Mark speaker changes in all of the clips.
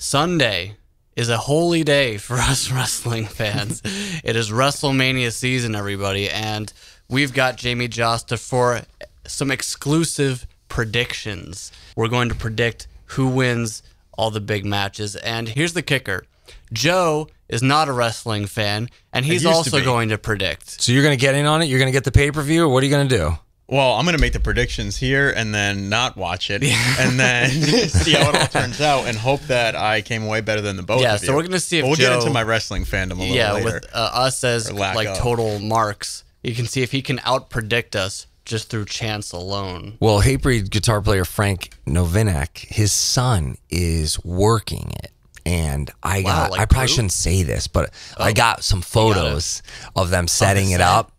Speaker 1: Sunday is a holy day for us wrestling fans. It is Wrestlemania season, everybody, and we've got Jamey Jasta for some exclusive predictions. We're going to predict who wins all the big matches, and here's the kicker. Joe is not a wrestling fan, and he's also going to predict.
Speaker 2: So you're going to get in on it? You're going to get the pay-per-view, or what are you going to do?
Speaker 3: Well, I'm going to make the predictions here and then not watch it and then see how it all turns out and hope that I came away better than the both of you.
Speaker 1: Yeah, so we're going to see if
Speaker 3: we'll
Speaker 1: Joe...
Speaker 3: get into my wrestling fandom a little later.
Speaker 1: Yeah, with us as like total marks. You can see if he can out-predict us just through chance alone.
Speaker 2: Well, Hatebreed guitar player Frank Novinek, his son is working it. And I probably shouldn't say this, but I got some photos of them setting it up.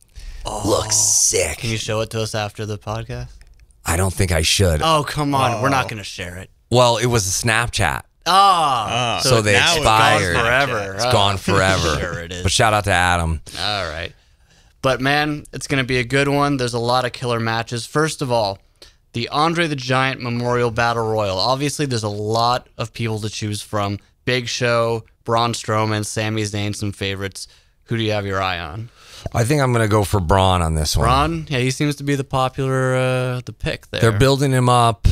Speaker 2: Looks sick.
Speaker 1: Can you show it to us after the podcast?
Speaker 2: I don't think I should.
Speaker 1: Oh, come on. We're not going to share it.
Speaker 2: Well, it was a Snapchat.
Speaker 1: So
Speaker 2: they expired.
Speaker 1: It's gone forever.
Speaker 2: It's gone forever.
Speaker 1: Sure it is.
Speaker 2: But shout out to Adam.
Speaker 1: All right. But, man, it's going to be a good one. There's a lot of killer matches. First of all, the Andre the Giant Memorial Battle Royal. Obviously, there's a lot of people to choose from. Big Show, Braun Strowman, Sami Zayn, some favorites. Who do you have your eye on?
Speaker 2: I think I'm going to go for Braun on this one.
Speaker 1: Braun? Yeah, he seems to be the popular the pick there.
Speaker 2: They're building him up.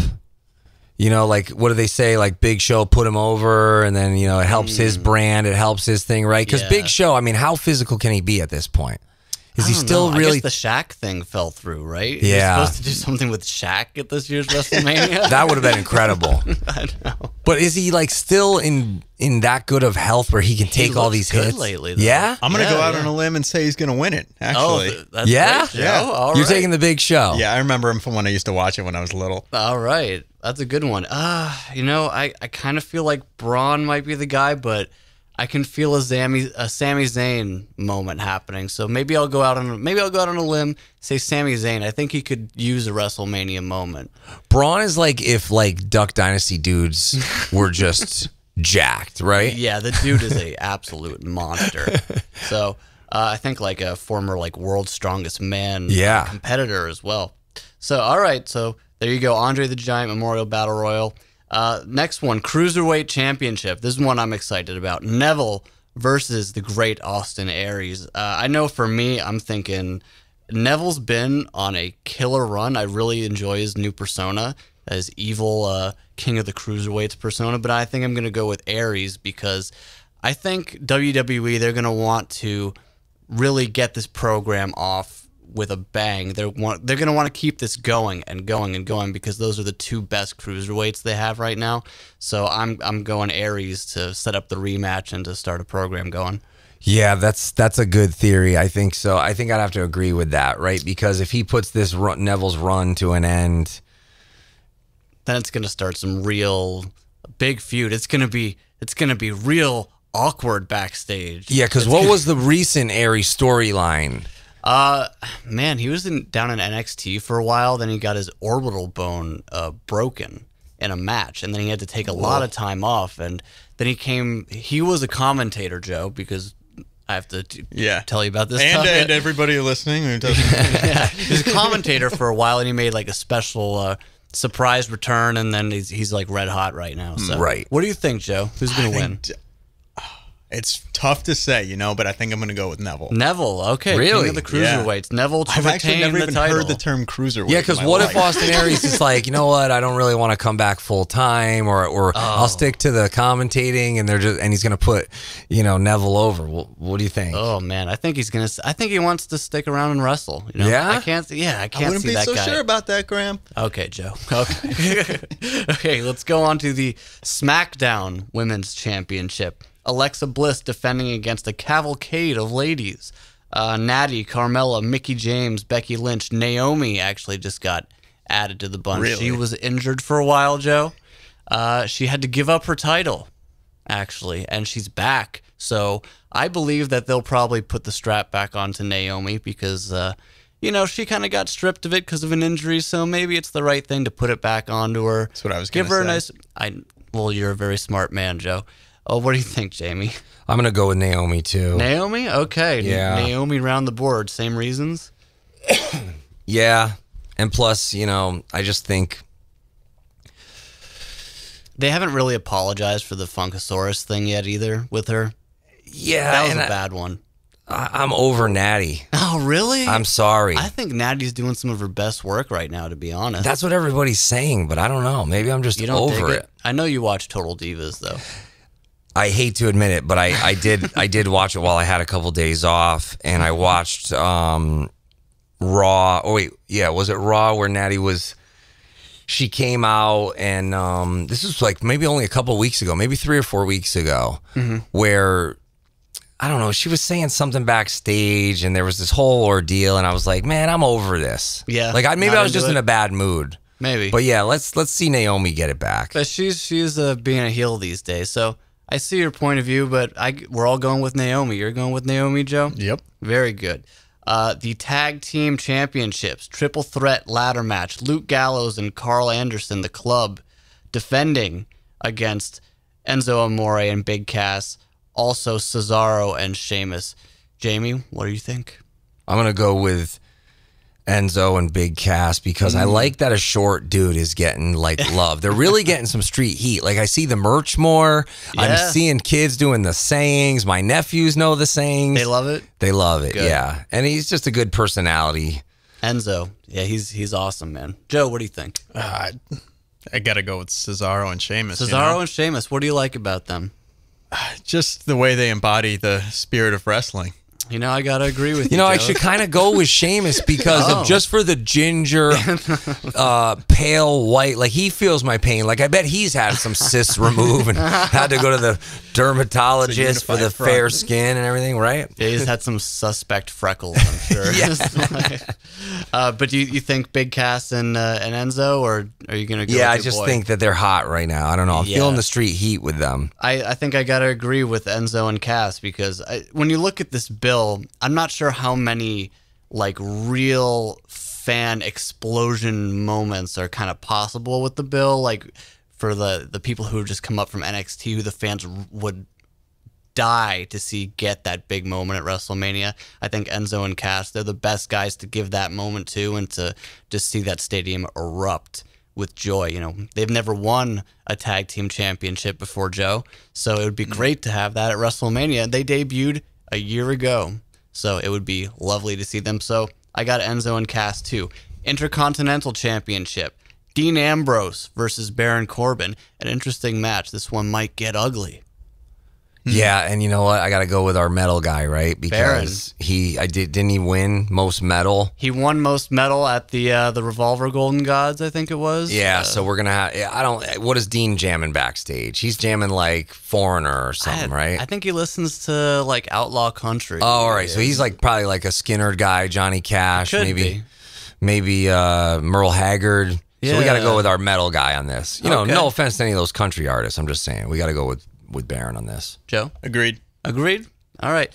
Speaker 2: You know, like, what do they say? Like, Big Show put him over, and then, you know, it helps his brand. It helps his thing, right? Because Big Show, I mean, how physical can he be at this point? Is he still really...
Speaker 1: I guess the Shaq thing fell through, right?
Speaker 2: Yeah.
Speaker 1: You're supposed to do something with Shaq at this year's WrestleMania?
Speaker 2: That would have been incredible.
Speaker 1: I know.
Speaker 2: But is he, like, still in that good of health where he can take all these hits?
Speaker 1: Lately, though.
Speaker 2: Yeah?
Speaker 3: I'm going to go out on a limb and say he's going to win it, actually.
Speaker 1: Oh, that's great, Joe.
Speaker 3: Yeah.
Speaker 1: All
Speaker 2: You're
Speaker 1: right.
Speaker 2: taking the Big Show.
Speaker 3: Yeah, I remember him from when I used to watch it when I was little.
Speaker 1: All right. That's a good one. You know, I kind of feel like Braun might be the guy, but I can feel a Sami Zayn moment happening. So maybe I'll go out on a limb, say Sami Zayn. I think he could use a WrestleMania moment.
Speaker 2: Braun is like if like Duck Dynasty dudes were just jacked, right?
Speaker 1: Yeah, the dude is a absolute monster. So I think like a former like world's strongest man competitor as well. So all right, so there you go, Andre the Giant Memorial Battle Royal. Next one, Cruiserweight Championship. This is one I'm excited about. Neville versus the great Austin Aries. I know for me, I'm thinking Neville's been on a killer run. I really enjoy his new persona, his evil King of the Cruiserweights persona, but I think I'm going to go with Aries because I think WWE, they're going to want to really get this program off with a bang. They're going to want to keep this going and going and going because those are the two best cruiserweights they have right now. So I'm going Aries to set up the rematch and to start a program going.
Speaker 2: Yeah, that's a good theory. I think so. I think I'd have to agree with that, right? Because if he puts this Neville's run to an end,
Speaker 1: then it's going to start some real big feud. It's going to be real awkward backstage.
Speaker 2: Yeah, because what was the recent Aries storyline?
Speaker 1: Man, he was down in NXT for a while. Then he got his orbital bone broken in a match, and then he had to take a lot of time off. And then he was a commentator, Joe, because I have to tell you about this.
Speaker 3: And everybody listening who doesn't.
Speaker 1: Yeah, he was a commentator for a while, and he made like a special surprise return, and then he's like red hot right now. So, what do you think, Joe? Who's going to win?
Speaker 3: It's tough to say, you know, but I think I'm going to go with Neville.
Speaker 1: Neville, okay.
Speaker 2: Really?
Speaker 1: King of the Cruiserweights. Yeah. Neville to
Speaker 3: I've actually never even heard the term cruiserweight.
Speaker 2: Yeah, because what if Austin Aries is like, you know what, I don't really want to come back full time, or I'll stick to the commentating, and he's going to put, you know, Neville over. What do you think?
Speaker 1: Oh man, I think he wants to stick around and wrestle. You know?
Speaker 2: Yeah,
Speaker 1: I can't see that guy.
Speaker 3: I wouldn't be so sure about that, Graham.
Speaker 1: Okay, Joe. Okay, okay. Let's go on to the SmackDown Women's Championship. Alexa Bliss defending against a cavalcade of ladies. Natty, Carmella, Mickie James, Becky Lynch. Naomi actually just got added to the bunch.
Speaker 3: Really?
Speaker 1: She was injured for a while, Joe. She had to give up her title, actually, and she's back. So I believe that they'll probably put the strap back onto Naomi because, you know, she kind of got stripped of it because of an injury. So maybe it's the right thing to put it back onto her.
Speaker 3: That's what I was going to say.
Speaker 1: Give her a nice... Well, you're a very smart man, Joe. Oh, what do you think, Jamey?
Speaker 2: I'm going to go with Naomi, too.
Speaker 1: Naomi? Okay.
Speaker 2: Yeah.
Speaker 1: Naomi round the board. Same reasons?
Speaker 2: Yeah. And plus, you know, I just think
Speaker 1: They haven't really apologized for the Funkasaurus thing yet either with her.
Speaker 2: Yeah.
Speaker 1: That was a bad one.
Speaker 2: I'm over Natty.
Speaker 1: Oh, really?
Speaker 2: I'm sorry.
Speaker 1: I think Natty's doing some of her best work right now, to be honest.
Speaker 2: That's what everybody's saying, but I don't know. Maybe I'm just over it.
Speaker 1: I know you watch Total Divas, though.
Speaker 2: I hate to admit it, but I did watch it while I had a couple days off, and I watched Raw. Oh, wait. Yeah, was it Raw where Natty was... She came out, and this was like maybe only a couple weeks ago, maybe 3 or 4 weeks ago, where, I don't know, she was saying something backstage, and there was this whole ordeal, and I was like, man, I'm over this.
Speaker 1: Yeah.
Speaker 2: Like, maybe I was just in a bad mood.
Speaker 1: Maybe.
Speaker 2: But yeah, let's see Naomi get it back.
Speaker 1: But she's being a heel these days, so I see your point of view, but we're all going with Naomi. You're going with Naomi, Joe?
Speaker 3: Yep.
Speaker 1: Very good. The Tag Team Championships, Triple Threat Ladder Match, Luke Gallows and Carl Anderson, the Club, defending against Enzo Amore and Big Cass, also Cesaro and Sheamus. Jamie, what do you think?
Speaker 2: I'm going to go with Enzo and Big Cass because I like that a short dude is getting like love. They're really getting some street heat. Like I see the merch more. Yeah. I'm seeing kids doing the sayings. My nephews know the sayings.
Speaker 1: They love it?
Speaker 2: They love it,
Speaker 1: good.
Speaker 2: Yeah. And he's just a good personality.
Speaker 1: Enzo, yeah, he's awesome, man. Joe, what do you think?
Speaker 3: I got to go with Cesaro and Sheamus.
Speaker 1: Cesaro and Sheamus, what do you like about them?
Speaker 3: Just the way they embody the spirit of wrestling.
Speaker 1: You know, I got to agree with you,
Speaker 2: You know,
Speaker 1: Joe.
Speaker 2: I should kind of go with Sheamus because of just for the ginger, pale white. Like, he feels my pain. Like, I bet he's had some cysts removed and had to go to the dermatologist for the fair skin and everything, right?
Speaker 1: Yeah, he's had some suspect freckles, I'm sure. But you think Big Cass and Enzo, or are you going to go
Speaker 2: Yeah, I
Speaker 1: with your
Speaker 2: just
Speaker 1: boy?
Speaker 2: think that they're hot right now. I don't know. I'm feeling the street heat with them.
Speaker 1: I think I got to agree with Enzo and Cass because when you look at this bill, I'm not sure how many like real fan explosion moments are kind of possible with the bill. Like for the people who have just come up from NXT, who the fans would die to see get that big moment at WrestleMania. I think Enzo and Cass, they're the best guys to give that moment to and to just see that stadium erupt with joy. You know, they've never won a tag team championship before, Joe. So it would be great to have that at WrestleMania. They debuted a year ago, so it would be lovely to see them. So I got Enzo and Cass too. Intercontinental Championship, Dean Ambrose versus Baron Corbin. An interesting match. This one might get ugly.
Speaker 2: Yeah, and you know what? I got to go with our metal guy, right? Because didn't he win most metal?
Speaker 1: He won most metal at the Revolver Golden Gods, I think it was.
Speaker 2: Yeah, so we're gonna have. What is Dean jamming backstage? He's jamming like Foreigner or something, right?
Speaker 1: I think he listens to like Outlaw Country.
Speaker 2: Oh, all right. So he's like probably like a Skinner guy, Johnny Cash, maybe Merle Haggard. Yeah. So we got to go with our metal guy on this. You know, no offense to any of those country artists. I'm just saying we got to go with Baron on this.
Speaker 1: Joe?
Speaker 3: Agreed.
Speaker 1: All right.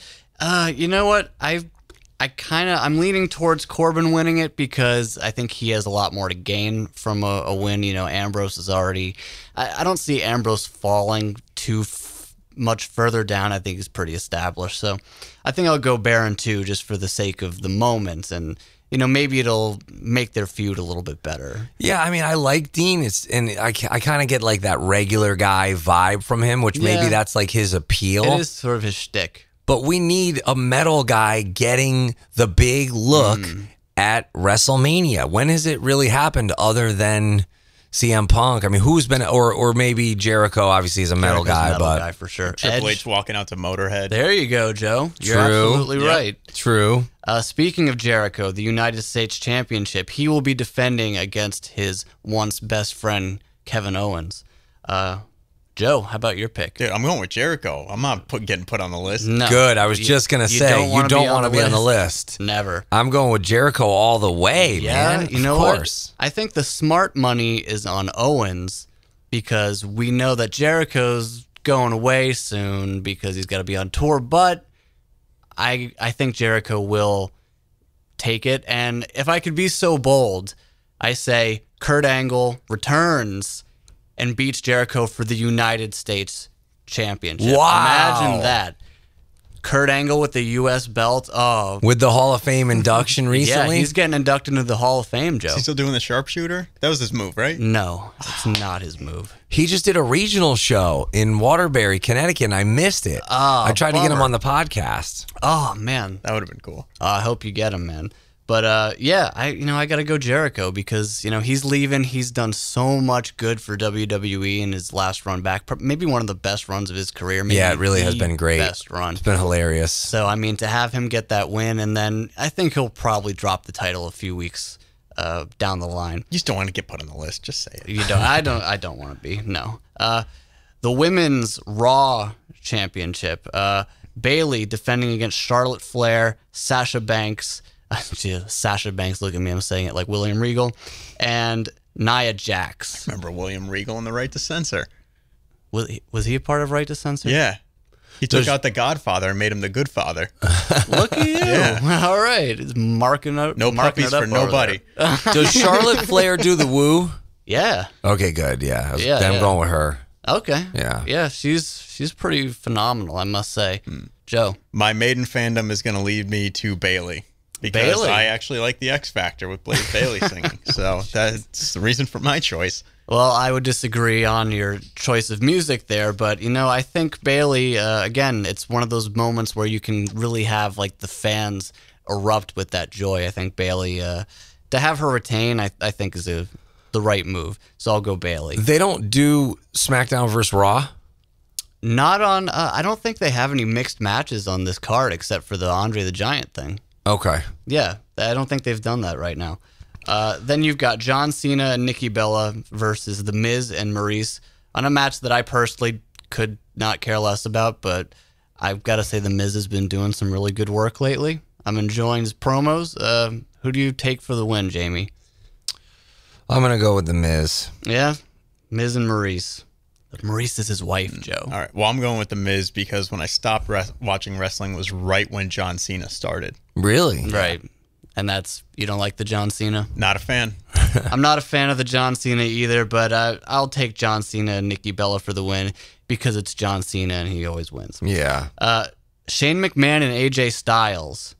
Speaker 1: You know what? I'm leaning towards Corbin winning it because I think he has a lot more to gain from a win. You know, Ambrose is already... I don't see Ambrose falling too much further down. I think he's pretty established. So I think I'll go Baron too, just for the sake of the moment. And, you know, maybe it'll make their feud a little bit better. Yeah,
Speaker 2: I mean, I like Dean. I kind of get like that regular guy vibe from him, which maybe that's like his appeal.
Speaker 1: It is sort of his shtick.
Speaker 2: But we need a metal guy getting the big look at WrestleMania. When has it really happened other than CM Punk? I mean, who's been, or maybe Jericho obviously is a metal guy,
Speaker 1: guy for sure.
Speaker 3: Triple H walking out to Motorhead.
Speaker 1: There you go, Joe. You're absolutely right.
Speaker 2: True.
Speaker 1: Speaking of Jericho, the United States Championship, he will be defending against his once best friend, Kevin Owens. Joe, how about your pick?
Speaker 3: Dude, I'm going with Jericho. I'm not getting put on the list.
Speaker 1: No.
Speaker 2: Good. I was just going to say, you don't want to be on the list.
Speaker 1: Never.
Speaker 2: I'm going with Jericho all the way, man.
Speaker 1: You know
Speaker 2: of course.
Speaker 1: What? I think the smart money is on Owens because we know that Jericho's going away soon because he's got to be on tour, but I think Jericho will take it. And if I could be so bold, I say Kurt Angle returns and beats Jericho for the United States Championship.
Speaker 2: Wow.
Speaker 1: Imagine that. Kurt Angle with the U.S. belt. Oh,
Speaker 2: with the Hall of Fame induction recently.
Speaker 1: Yeah, he's getting inducted into the Hall of Fame, Joe.
Speaker 3: Is he still doing the sharpshooter? That was his move, right?
Speaker 1: No, it's not his move.
Speaker 2: He just did a regional show in Waterbury, Connecticut, and I missed it. I tried to get him on the podcast.
Speaker 1: Oh, man.
Speaker 3: That would have been cool.
Speaker 1: I hope you get him, man. But yeah, I got to go Jericho because, he's leaving. He's done so much good for WWE in his last run back. Maybe one of the best runs of his career. Maybe
Speaker 2: yeah, it really has been great.
Speaker 1: Best run.
Speaker 2: It's been hilarious.
Speaker 1: So, to have him get that win, and then I think he'll probably drop the title a few weeks down the line.
Speaker 3: You just don't want to get put on the list. Just say it.
Speaker 1: You don't. I don't want to be. No. The Women's Raw Championship. Bayley defending against Charlotte Flair, Sasha Banks. Sasha Banks, look at me, I'm saying it like William Regal, and Nia Jax.
Speaker 3: Remember William Regal and the Right to Censor?
Speaker 1: Was he a part of Right to Censor?
Speaker 3: Yeah. He took out the Godfather and made him the Good Father.
Speaker 1: Look at you. Yeah. All right. It's marking out.
Speaker 3: No puppies for nobody.
Speaker 2: Does Charlotte Flair do the woo?
Speaker 1: Yeah.
Speaker 2: Okay, good. Yeah. I'm going with her.
Speaker 1: Okay.
Speaker 2: Yeah.
Speaker 1: Yeah, she's pretty phenomenal, I must say. Joe.
Speaker 3: My maiden fandom is going to lead me to Bayley. Because
Speaker 1: Bayley.
Speaker 3: I actually like the X Factor with Blaze Bayley singing. So that's the reason for my choice.
Speaker 1: Well, I would disagree on your choice of music there, but, I think Bayley, again, it's one of those moments where you can really have, like, the fans erupt with that joy. I think Bayley, to have her retain, I think is the right move. So I'll go Bayley.
Speaker 2: They don't do SmackDown versus Raw?
Speaker 1: Not on, I don't think they have any mixed matches on this card except for the Andre the Giant thing.
Speaker 2: Okay.
Speaker 1: Yeah, I don't think they've done that right now. Then you've got John Cena and Nikki Bella versus The Miz and Maurice on a match that I personally could not care less about, but I've got to say The Miz has been doing some really good work lately. I'm enjoying his promos. Who do you take for the win, Jamie?
Speaker 2: I'm going to go with The Miz.
Speaker 1: Yeah, Miz and Maurice. Maurice is his wife, Joe.
Speaker 3: All right. Well, I'm going with The Miz because when I stopped watching wrestling was right when John Cena started.
Speaker 2: Really?
Speaker 1: Right. And you don't like the John Cena?
Speaker 3: Not a fan.
Speaker 1: I'm not a fan of the John Cena either, but I'll take John Cena and Nikki Bella for the win because it's John Cena and he always wins.
Speaker 2: Yeah.
Speaker 1: Shane McMahon and AJ Styles.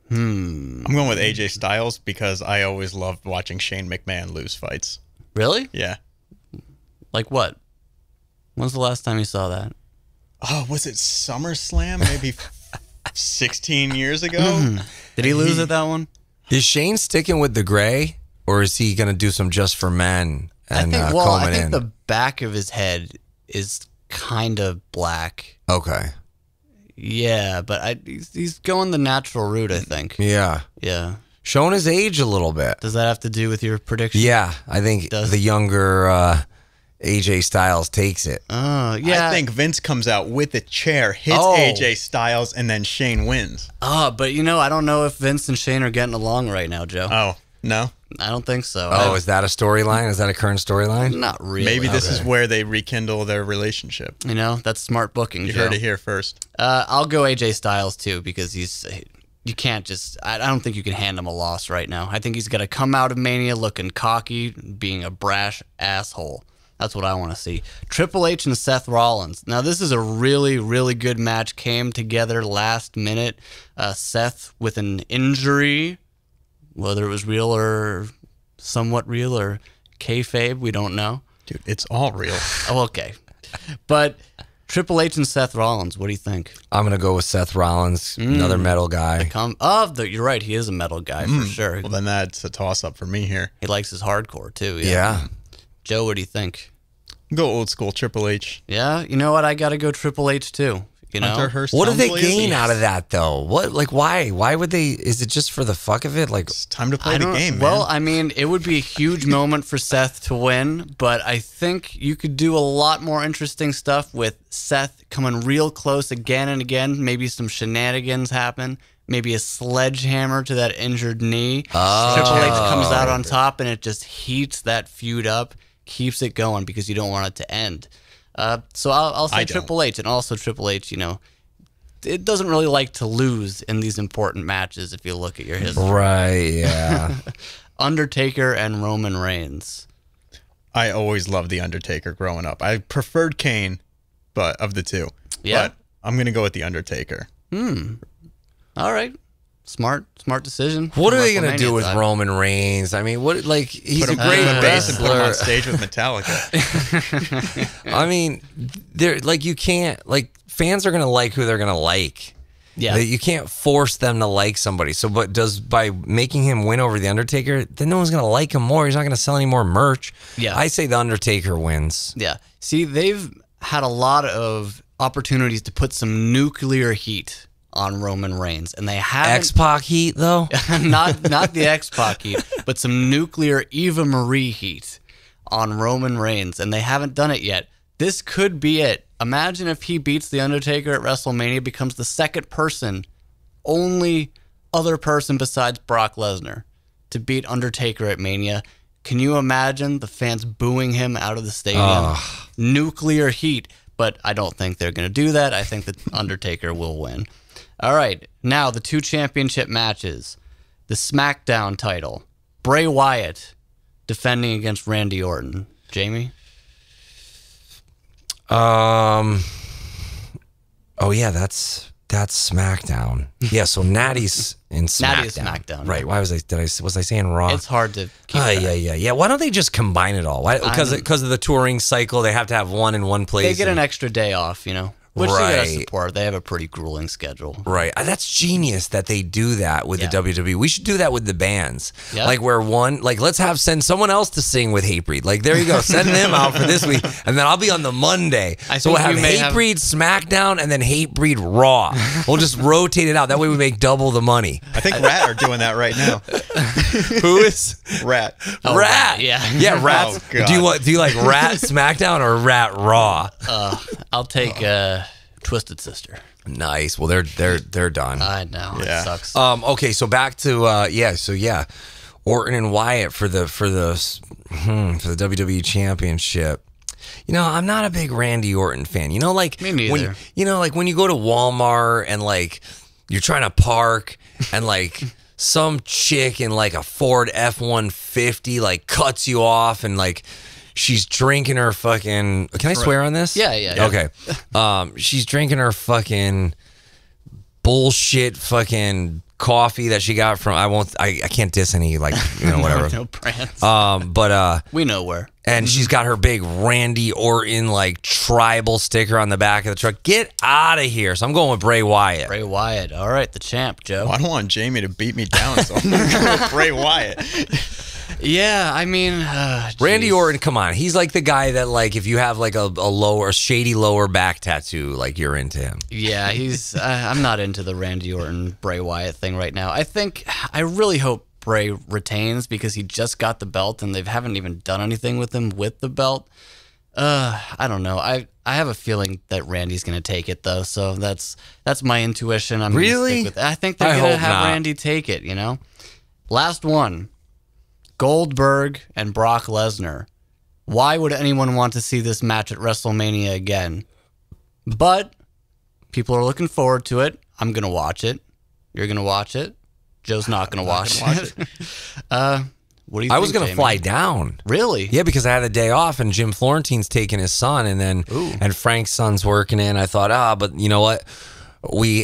Speaker 3: I'm going with AJ Styles because I always loved watching Shane McMahon lose fights.
Speaker 1: Really?
Speaker 3: Yeah.
Speaker 1: Like what? When's the last time you saw that?
Speaker 3: Oh, was it SummerSlam? Maybe 16 years ago?
Speaker 1: Did he lose at that one?
Speaker 2: Is Shane sticking with the gray, or is he going to do some Just for Men and
Speaker 1: I think the back of his head is kind of black.
Speaker 2: Okay.
Speaker 1: Yeah, but he's going the natural route, I think.
Speaker 2: Yeah.
Speaker 1: Yeah.
Speaker 2: Showing his age a little bit.
Speaker 1: Does that have to do with your prediction?
Speaker 2: Yeah, I think the younger AJ Styles takes it.
Speaker 1: Oh, yeah.
Speaker 3: I think Vince comes out with a chair, hits AJ Styles, and then Shane wins.
Speaker 1: Oh, but I don't know if Vince and Shane are getting along right now, Joe.
Speaker 3: Oh, no?
Speaker 1: I don't think so.
Speaker 2: Oh, is that a storyline? Is that a current storyline?
Speaker 1: Not really.
Speaker 3: Maybe this is where they rekindle their relationship.
Speaker 1: That's smart booking,
Speaker 3: You
Speaker 1: Joe.
Speaker 3: heard it here first.
Speaker 1: I'll go AJ Styles, too, because you can't just... I don't think you can hand him a loss right now. I think he's got to come out of Mania looking cocky, being a brash asshole. That's what I want to see. Triple H and Seth Rollins. Now, this is a really, really good match. Came together last minute. Seth with an injury, whether it was real or somewhat real or kayfabe, we don't know.
Speaker 3: Dude, it's all real.
Speaker 1: Oh, okay. But Triple H and Seth Rollins, what do you think?
Speaker 2: I'm going to go with Seth Rollins, another metal guy.
Speaker 1: You're right. He is a metal guy for sure.
Speaker 3: Well, then that's a toss-up for me here.
Speaker 1: He likes his hardcore, too.
Speaker 2: Yeah.
Speaker 1: Joe, what do you think?
Speaker 3: Go old school Triple H.
Speaker 1: Yeah, you know what? I got to go Triple H too.
Speaker 2: What do they gain out of that though? What, like, why? Why would they? Is it just for the fuck of it? Like,
Speaker 3: it's time to play the game, man.
Speaker 1: Well, I mean, it would be a huge moment for Seth to win, but I think you could do a lot more interesting stuff with Seth coming real close again and again. Maybe some shenanigans happen. Maybe a sledgehammer to that injured knee. Triple H comes out on top, and it just heats that feud up. Keeps it going because you don't want it to end. So I'll say Triple H, and also Triple H, it doesn't really like to lose in these important matches if you look at your history.
Speaker 2: Right, yeah.
Speaker 1: Undertaker and Roman Reigns.
Speaker 3: I always loved The Undertaker growing up. I preferred Kane, but of the two.
Speaker 1: Yeah.
Speaker 3: But I'm going to go with The Undertaker.
Speaker 1: All right. Smart decision.
Speaker 2: What are they going to do with Roman Reigns? I mean, what, like, he's a great
Speaker 3: wrestler. Put him on stage with Metallica.
Speaker 2: I mean, they're like, you can't, like, fans are going to like who they're going to like.
Speaker 1: Yeah.
Speaker 2: You can't force them to like somebody. So, but by making him win over The Undertaker, then no one's going to like him more. He's not going to sell any more merch.
Speaker 1: Yeah.
Speaker 2: I say The Undertaker wins.
Speaker 1: Yeah. See, they've had a lot of opportunities to put some nuclear heat on Roman Reigns, and they haven't.
Speaker 2: X-Pac heat, though?
Speaker 1: not the X-Pac heat, but some nuclear Eva Marie heat on Roman Reigns, and they haven't done it yet. This could be it. Imagine if he beats The Undertaker at WrestleMania, becomes the second person, only other person besides Brock Lesnar, to beat Undertaker at Mania. Can you imagine the fans booing him out of the stadium? Nuclear heat. But I don't think they're going to do that. I think the Undertaker will win. All right, now the 2 championship matches. The SmackDown title. Bray Wyatt defending against Randy Orton. Jamey?
Speaker 2: Oh yeah, that's SmackDown. Yeah, so Natty's in SmackDown.
Speaker 1: Natty is SmackDown.
Speaker 2: Right. Why was I saying Raw?
Speaker 1: It's hard to keep track.
Speaker 2: Yeah. Why don't they just combine it all? Why? Because of the touring cycle, they have to have one in one place.
Speaker 1: They get an extra day off, you know. Which you gotta support. They have a pretty grueling schedule.
Speaker 2: Right. That's genius that they do that with the WWE. We should do that with the bands.
Speaker 1: Yep.
Speaker 2: Like where let's send someone else to sing with Hatebreed. Like there you go. Send them out for this week. And then I'll be on the Monday. So we'll have Hatebreed SmackDown and then Hatebreed Raw. We'll just rotate it out. That way we make double the money.
Speaker 3: I think Rat are doing that right now.
Speaker 2: Who is?
Speaker 3: Rat.
Speaker 1: Oh,
Speaker 2: Rat.
Speaker 1: Yeah.
Speaker 2: Yeah, Rat.
Speaker 3: Oh,
Speaker 2: do you like Rat SmackDown or Rat Raw?
Speaker 1: I'll take Twisted Sister.
Speaker 2: Nice. Well, they're done.
Speaker 1: I know.
Speaker 3: Yeah.
Speaker 1: It sucks.
Speaker 2: Okay, so back to Orton and Wyatt for the WWE Championship. You know, I'm not a big Randy Orton fan. You know, like
Speaker 1: me neither.
Speaker 2: When you go to Walmart and like you're trying to park and like some chick in like a Ford F-150 like cuts you off and like she's drinking her fucking. Can I swear on this?
Speaker 1: Yeah.
Speaker 2: Okay. She's drinking her fucking bullshit fucking coffee that she got from. I can't diss any whatever.
Speaker 1: No brands.
Speaker 2: But
Speaker 1: we know where.
Speaker 2: And she's got her big Randy Orton like tribal sticker on the back of the truck. Get out of here. So I'm going with Bray Wyatt.
Speaker 1: Bray Wyatt. All right, the champ, Joe.
Speaker 3: Well, I don't want Jamey to beat me down, so I'm going to go with Bray Wyatt.
Speaker 1: Yeah, I mean,
Speaker 2: Randy Orton, come on. He's like the guy that like if you have like a shady lower back tattoo, like you're into him.
Speaker 1: Yeah, he's. I'm not into the Randy Orton Bray Wyatt thing right now. I really hope Bray retains because he just got the belt and they haven't even done anything with him with the belt. I don't know. I have a feeling that Randy's going to take it though, so that's my intuition. I'm
Speaker 2: really.
Speaker 1: Stick with it. I think they're going to have Randy take it. You know, last one. Goldberg and Brock Lesnar. Why would anyone want to see this match at WrestleMania again? But people are looking forward to it. I'm going to watch it. You're going to watch it. Joe's not going to watch it. What do you think,
Speaker 2: I was going to fly down.
Speaker 1: Really?
Speaker 2: Yeah, because I had a day off and Jim Florentine's taking his son and Frank's son's working in. I thought, but you know what?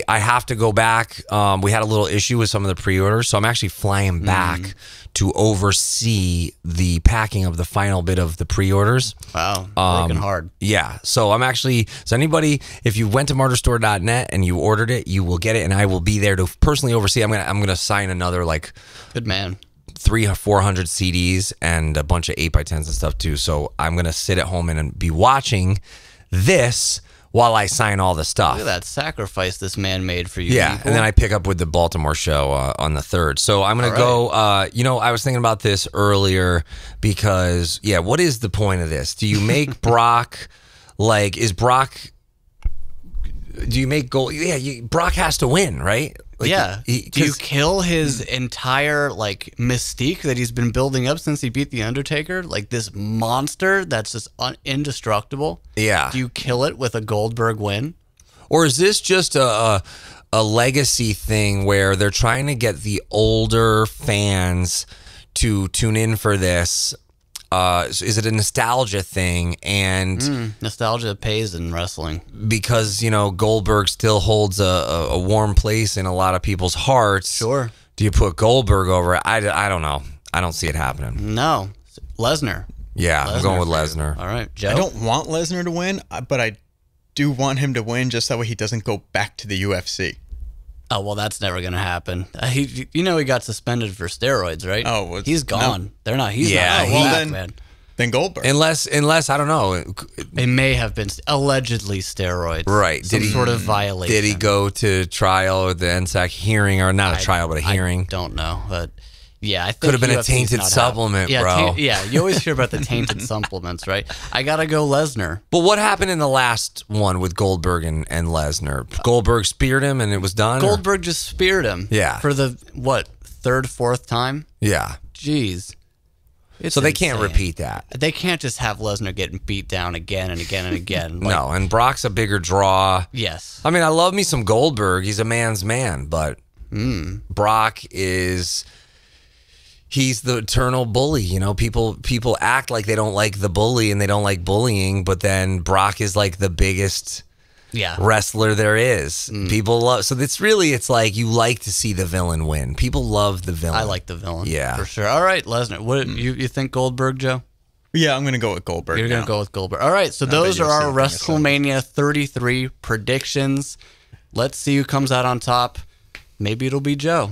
Speaker 2: I have to go back. We had a little issue with some of the pre-orders, so I'm actually flying back to oversee the packing of the final bit of the pre-orders.
Speaker 1: Wow, working hard.
Speaker 2: Yeah, so I'm actually, anybody, if you went to martyrstore.net and you ordered it, you will get it, and I will be there to personally oversee. I'm gonna sign another
Speaker 1: good man.
Speaker 2: 300 or 400 CDs and a bunch of 8x10s and stuff too. So I'm gonna sit at home and be watching this while I sign all the stuff.
Speaker 1: Look at that sacrifice this man made for you.
Speaker 2: Yeah,
Speaker 1: people.
Speaker 2: and then I pick up with the Baltimore show on the 3rd. So I'm going to go, I was thinking about this earlier because, what is the point of this? Do you make Brock, do you make gold? Yeah, Brock has to win, right?
Speaker 1: Do you kill his entire mystique that he's been building up since he beat the Undertaker? Like this monster that's just indestructible.
Speaker 2: Yeah.
Speaker 1: Do you kill it with a Goldberg win?
Speaker 2: Or is this just a legacy thing where they're trying to get the older fans to tune in for this? is it a nostalgia thing? And
Speaker 1: nostalgia pays in wrestling
Speaker 2: because, you know, Goldberg still holds a warm place in a lot of people's hearts.
Speaker 1: Sure.
Speaker 2: Do you put Goldberg over it? I don't know. I don't see it happening.
Speaker 1: No. Lesnar.
Speaker 2: Yeah, I'm going with Lesnar.
Speaker 1: All right, Joe.
Speaker 3: I don't want Lesnar to win, but I do want him to win just that way he doesn't go back to the UFC.
Speaker 1: Oh, well, that's never going to happen. He got suspended for steroids, right?
Speaker 3: Oh,
Speaker 1: he's gone.
Speaker 3: No.
Speaker 1: They're not. He's
Speaker 2: not.
Speaker 1: Well, man.
Speaker 3: Then Goldberg.
Speaker 2: Unless I don't know.
Speaker 1: It may have been allegedly steroids.
Speaker 2: Right.
Speaker 1: Some sort of violation.
Speaker 2: Did he go to trial or the NSAC hearing, or not a trial, but a hearing?
Speaker 1: I don't know, but yeah, I think
Speaker 2: could have been
Speaker 1: UFC's
Speaker 2: a tainted supplement, bro.
Speaker 1: Yeah, you always hear about the tainted supplements, right? I gotta go Lesnar.
Speaker 2: But what happened in the last one with Goldberg and Lesnar? Goldberg speared him and it was done?
Speaker 1: Goldberg just speared him.
Speaker 2: Yeah.
Speaker 1: For the, third, fourth time?
Speaker 2: Yeah.
Speaker 1: Jeez.
Speaker 2: So they can't repeat that.
Speaker 1: They can't just have Lesnar getting beat down again and again and again.
Speaker 2: No, and Brock's a bigger draw.
Speaker 1: Yes.
Speaker 2: I mean, I love me some Goldberg. He's a man's man, but Brock is... He's the eternal bully. You know, people act like they don't like the bully and they don't like bullying, but then Brock is like the biggest wrestler there is. People love, so it's like you like to see the villain win. People love the villain.
Speaker 1: I like the villain.
Speaker 2: Yeah.
Speaker 1: For sure. All right, Lesnar. What you think Goldberg, Joe?
Speaker 3: Yeah, I'm going to go with Goldberg.
Speaker 1: You're going to go with Goldberg. All right, so those are our WrestleMania 33 predictions. Let's see who comes out on top. Maybe it'll be Joe.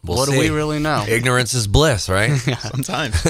Speaker 2: We'll
Speaker 1: what
Speaker 2: see.
Speaker 1: do we really know?
Speaker 2: Ignorance is bliss, right?
Speaker 3: Sometimes.